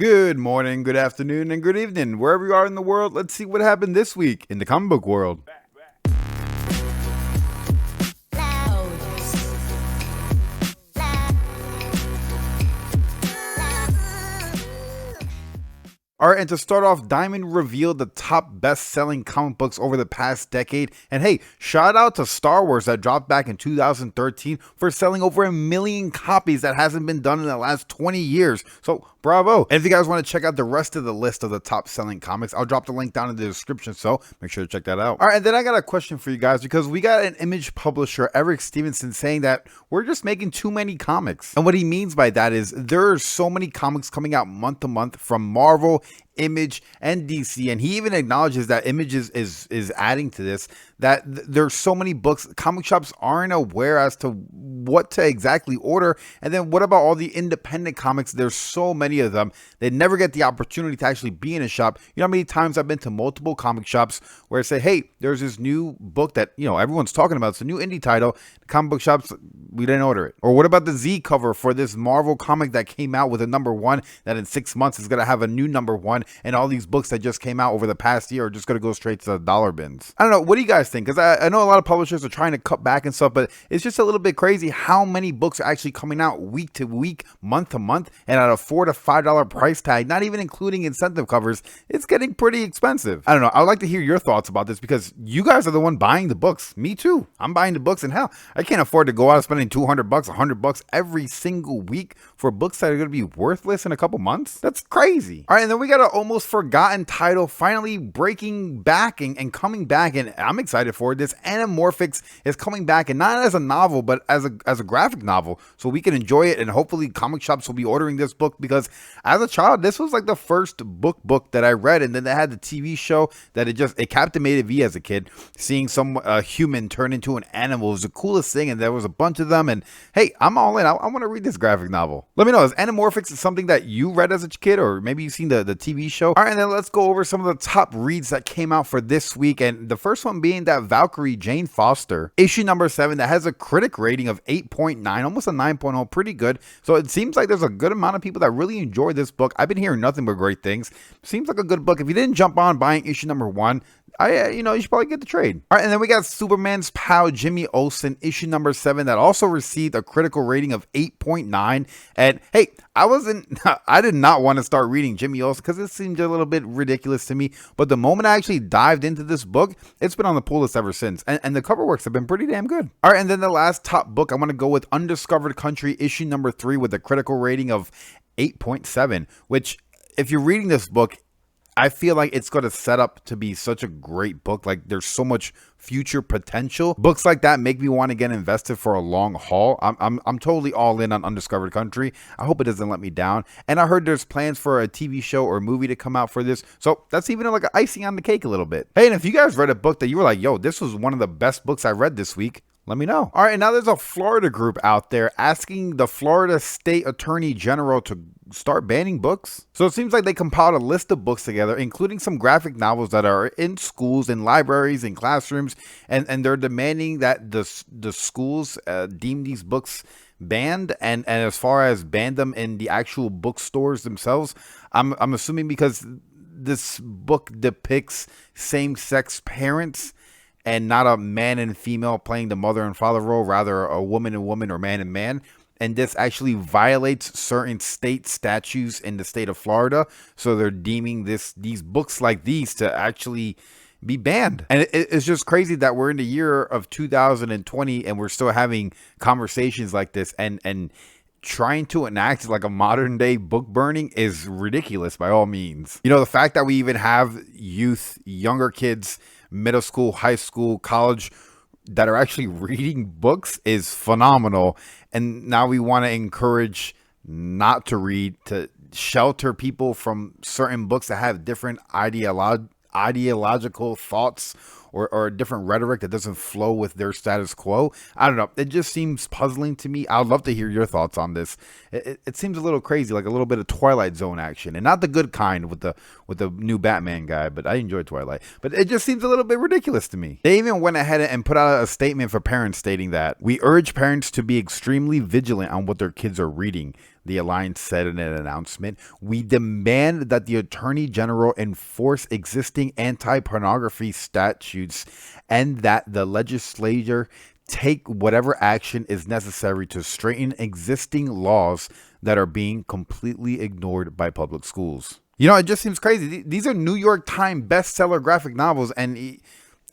Good morning, good afternoon, and good evening. Wherever you are in the world, let's see what happened this week in the comic book world. All right, and to start off, Diamond revealed the top best-selling comic books over the past decade. And hey, shout out to Star Wars that dropped back in 2013 for selling over 1 million copies. That hasn't been done in the last 20 years. So bravo. And if you guys want to check out the rest of the list of the top selling comics, I'll drop the link down in the description, so make sure to check that out. All right, and then I got a question for you guys, because we got an Image publisher, Eric Stevenson, saying that we're just making too many comics. And what he means by that is there are so many comics coming out month to month from Marvel, Image, and DC, and he even acknowledges that Image is adding to this, that there's so many books, comic shops aren't aware as to what to exactly order. And then what about all the independent comics? There's so many of them, they never get the opportunity to actually be in a shop. You know how many times I've been to multiple comic shops where I say, hey, there's this new book that, you know, everyone's talking about, it's a new indie title, the comic book shops, we didn't order it. Or what about the Z cover for this Marvel comic that came out with a #1 that in 6 months is going to have a new #1, and all these books that just came out over the past year are just going to go straight to the dollar bins? I don't know, what do you guys think? Because I know a lot of publishers are trying to cut back and stuff, but it's just a little bit crazy how many books are actually coming out week to week, month to month, and at a $4 to $5 price tag, not even including incentive covers. It's getting pretty expensive. I don't know, I would like to hear your thoughts about this, because you guys are the one buying the books. Me too, I'm buying the books, and hell, I can't afford to go out spending $200, $100 every single week for books that are going to be worthless in a couple months. That's crazy. All right, and then we got an almost forgotten title finally breaking back and coming back, and I'm excited for it. This Anamorphics is coming back, and not as a novel, but as a graphic novel, so we can enjoy it, and hopefully comic shops will be ordering this book, because as a child, this was like the first book that I read, and then they had the TV show that it captivated me as a kid. Seeing some human turn into an animal was the coolest thing, and there was a bunch of them, and hey, I'm all in. I want to read this graphic novel. Let me know, is Anamorphics something that you read as a kid, or maybe you've seen the TV show? All right, and then let's go over some of the top reads that came out for this week, and the first one being that Valkyrie Jane Foster, issue #7, that has a critic rating of 8.9, almost a 9.0, pretty good. So it seems like there's a good amount of people that really enjoy this book. I've been hearing nothing but great things. Seems like a good book. If you didn't jump on buying issue #1, you should probably get the trade. All right, and then we got Superman's pal Jimmy Olsen, issue #7, that also received a critical rating of 8.9. And hey, I did not want to start reading Jimmy Olsen because it seemed a little bit ridiculous to me. But the moment I actually dived into this book, it's been on the pull list ever since. And the cover works have been pretty damn good. All right, and then the last top book, I'm going to go with Undiscovered Country, issue #3, with a critical rating of 8.7, which, if you're reading this book, I feel like it's going to set up to be such a great book. Like, there's so much future potential. Books like that make me want to get invested for a long haul. I'm totally all in on Undiscovered Country. I hope it doesn't let me down. And I heard there's plans for a TV show or movie to come out for this. So that's even like an icing on the cake a little bit. Hey, and if you guys read a book that you were like, yo, this was one of the best books I read this week, let me know. All right, and now there's a Florida group out there asking the Florida State Attorney General to start banning books. So it seems like they compiled a list of books together, including some graphic novels that are in schools, in libraries, in classrooms, and they're demanding that the schools deem these books banned, and as far as ban them in the actual bookstores themselves. I'm assuming because this book depicts same-sex parents and not a man and female playing the mother and father role, rather a woman and woman, or man and man. And this actually violates certain state statutes in the state of Florida. So they're deeming these books like these to actually be banned. And it's just crazy that we're in the year of 2020 and we're still having conversations like this, and trying to enact like a modern day book burning is ridiculous by all means. You know, the fact that we even have youth, younger kids, middle school, high school, college, that are actually reading books is phenomenal. And now we want to encourage not to read, to shelter people from certain books that have different ideological thoughts or different rhetoric that doesn't flow with their status quo. I don't know. It just seems puzzling to me. I'd love to hear your thoughts on this. It seems a little crazy, like a little bit of Twilight Zone action, and not the good kind with the new Batman guy, but I enjoy Twilight. But it just seems a little bit ridiculous to me. They even went ahead and put out a statement for parents stating that we urge parents to be extremely vigilant on what their kids are reading. the alliance said in an announcement. We demand that the Attorney General enforce existing anti-pornography statutes and that the legislature take whatever action is necessary to straighten existing laws that are being completely ignored by public schools. You know, it just seems crazy. These are New York Times bestseller graphic novels, and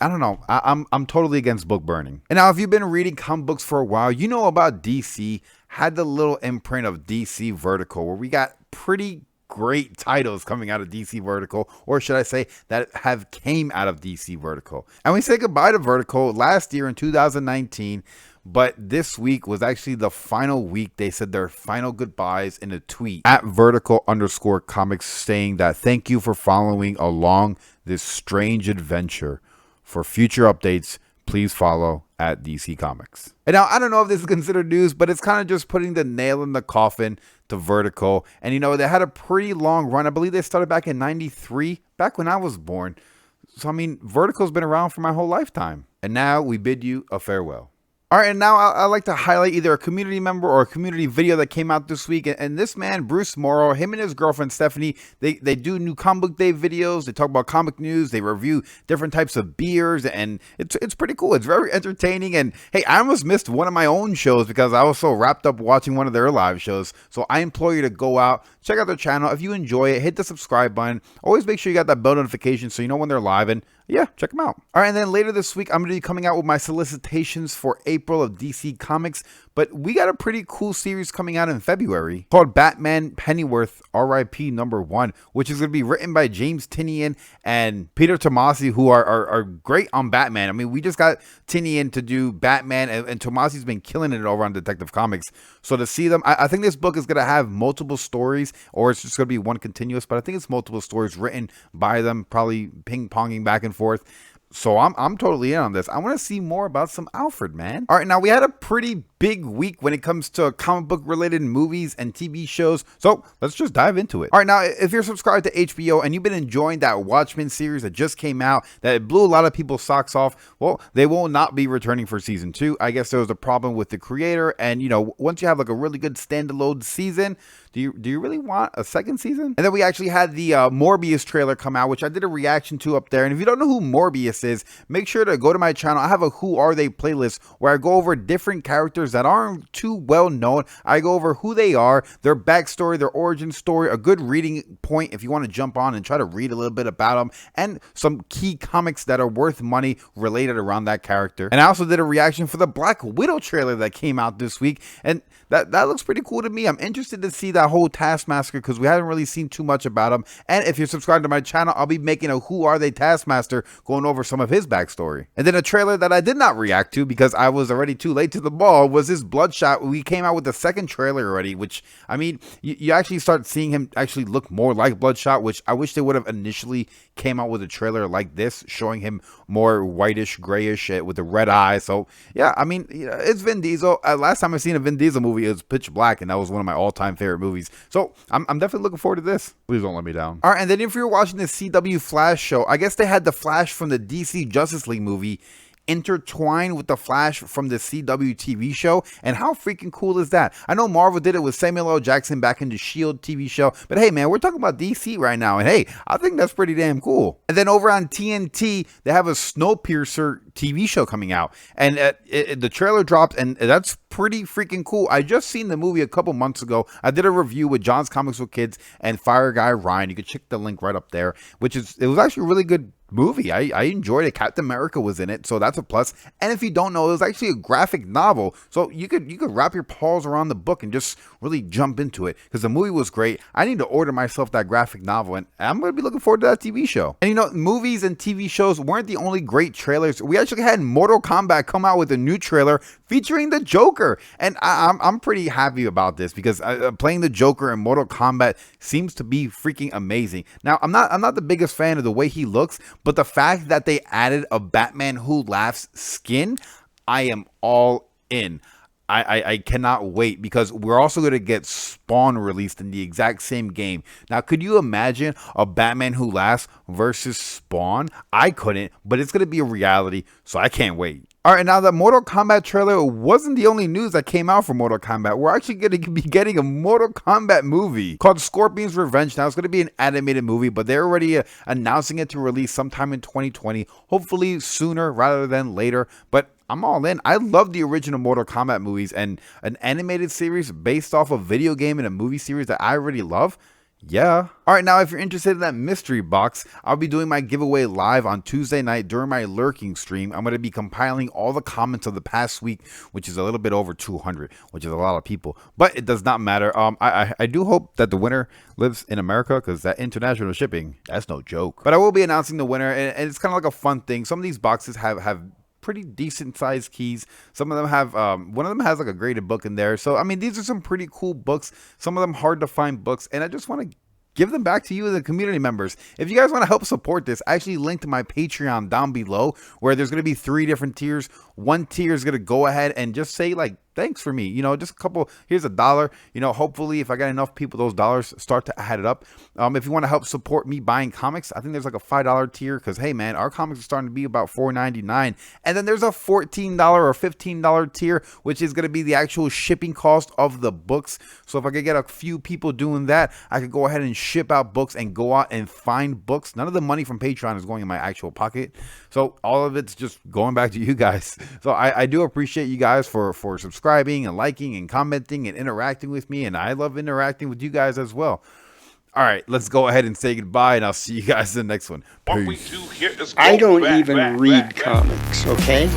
I don't know. I'm totally against book burning. And now, if you've been reading comic books for a while, you know about DC had the little imprint of DC Vertical, where we got pretty great titles coming out of DC Vertical, or should I say that have came out of DC Vertical. And we said goodbye to Vertical last year in 2019, but this week was actually the final week. They said their final goodbyes in a tweet at Vertical_comics saying that thank you for following along this strange adventure. For future updates, please follow at DC Comics. And now, I don't know if this is considered news, but it's kind of just putting the nail in the coffin to Vertical. And, you know, they had a pretty long run. I believe they started back in 93, back when I was born. So, I mean, Vertical's been around for my whole lifetime. And now we bid you a farewell. All right, and now I'd like to highlight either a community member or a community video that came out this week. And this man, Bruce Morrow, him and his girlfriend, Stephanie, they do new comic book day videos. They talk about comic news. They review different types of beers. And it's pretty cool. It's very entertaining. And, hey, I almost missed one of my own shows because I was so wrapped up watching one of their live shows. So I implore you to go out, check out their channel. If you enjoy it, hit the subscribe button. Always make sure you got that bell notification so you know when they're live. And yeah, check them out. All right, and then later this week, I'm going to be coming out with my solicitations for April of DC Comics. But we got a pretty cool series coming out in February called Batman Pennyworth, R.I.P. #1, which is going to be written by James Tynion and Peter Tomasi, who are great on Batman. I mean, we just got Tynion to do Batman, and Tomasi's been killing it over on Detective Comics. So to see them, I think this book is going to have multiple stories, or it's just going to be one continuous, but I think it's multiple stories written by them, probably ping-ponging back and forth. So I'm totally in on this. I want to see more about some Alfred, man. All right, now we had a pretty big week when it comes to comic book related movies and TV shows. So let's just dive into it. All right, now if you're subscribed to HBO and you've been enjoying that Watchmen series that just came out, that blew a lot of people's socks off, well, they will not be returning for season 2. I guess there was a problem with the creator. And, you know, once you have like a really good standalone season, do you really want a second season? And then we actually had the Morbius trailer come out, which I did a reaction to up there. And if you don't know who Morbius is, make sure to go to my channel. I have a Who Are They playlist where I go over different characters that aren't too well known. I go over who they are, their backstory, their origin story, a good reading point if you want to jump on and try to read a little bit about them, and some key comics that are worth money related around that character. And I also did a reaction for the Black Widow trailer that came out this week, and that looks pretty cool to me. I'm interested to see that whole Taskmaster because we haven't really seen too much about him. And if you're subscribed to my channel, I'll be making a Who Are They Taskmaster, going over some of his backstory. And then a trailer that I did not react to because I was already too late to the ball was this Bloodshot. We came out with the second trailer already, which, I mean, you actually start seeing him actually look more like Bloodshot, which I wish they would have initially came out with a trailer like this, showing him more whitish, grayish with the red eyes. So yeah, I mean, you know, it's Vin Diesel. Last time I seen a Vin Diesel movie, it was Pitch Black, and that was one of my all-time favorite movies. So I'm definitely looking forward to this. Please don't let me down. All right, and then if you're watching the CW Flash show, I guess they had the Flash from the DC Justice League movie intertwined with the Flash from the CW TV show. And how freaking cool is that? I know Marvel did it with Samuel L. Jackson back in the Shield TV show, but hey man, we're talking about DC right now, and hey, I think that's pretty damn cool. And then over on TNT, they have a Snowpiercer TV show coming out, and the trailer dropped, and that's pretty freaking cool. I just seen the movie a couple months ago. I did a review with John's Comics with Kids and Fire Guy Ryan. You can check the link right up there, it was actually a really good movie. I enjoyed it. Captain America was in it, so that's a plus. And if you don't know, it was actually a graphic novel, so you could wrap your paws around the book and just really jump into it because the movie was great. I need to order myself that graphic novel, and I'm going to be looking forward to that TV show. And you know, movies and TV shows weren't the only great trailers. We actually had Mortal Kombat come out with a new trailer featuring the Joker, and I'm pretty happy about this because playing the Joker in Mortal Kombat seems to be freaking amazing. Now, I'm not the biggest fan of the way he looks, but the fact that they added a Batman Who Laughs skin, I am all in. I cannot wait because we're also going to get Spawn released in the exact same game. Now, could you imagine a Batman Who Laughs versus Spawn? I couldn't, but it's going to be a reality, so I can't wait. All right, now the Mortal Kombat trailer wasn't the only news that came out for Mortal Kombat. We're actually going to be getting a Mortal Kombat movie called Scorpion's Revenge. Now, it's going to be an animated movie, but they're already announcing it to release sometime in 2020, hopefully sooner rather than later. But I'm all in. I love the original Mortal Kombat movies, and an animated series based off a video game and a movie series that I already love. Yeah. All right, now if you're interested in that mystery box, I'll be doing my giveaway live on Tuesday night during my lurking stream. I'm going to be compiling all the comments of the past week, which is a little bit over 200, which is a lot of people, but it does not matter. I do hope that the winner lives in America, because that international shipping, that's no joke. But I will be announcing the winner, and it's kind of like a fun thing. Some of these boxes have pretty decent sized keys. Some of them have one of them has like a graded book in there. So I mean, these are some pretty cool books, some of them hard to find books, and I just want to give them back to you, the community members. If you guys want to help support this, I actually linked my Patreon down below, where there's going to be 3 different tiers. One tier is going to go ahead and just say like, thanks for me, just a couple, here's $1, hopefully if I got enough people, those dollars start to add it up. If you want to help support me buying comics, I think there's like a $5 tier, because hey man, our comics are starting to be about $4.99. And then there's a $14 or $15 tier, which is going to be the actual shipping cost of the books. So if I could get a few people doing that, I could go ahead and ship out books and go out and find books. None of the money from Patreon is going in my actual pocket, so all of it's just going back to you guys. So I do appreciate you guys for subscribing and liking and commenting and interacting with me, and I love interacting with you guys as well. All right, let's go ahead and say goodbye, and I'll see you guys in the next one. Peace. I don't even read comics, okay?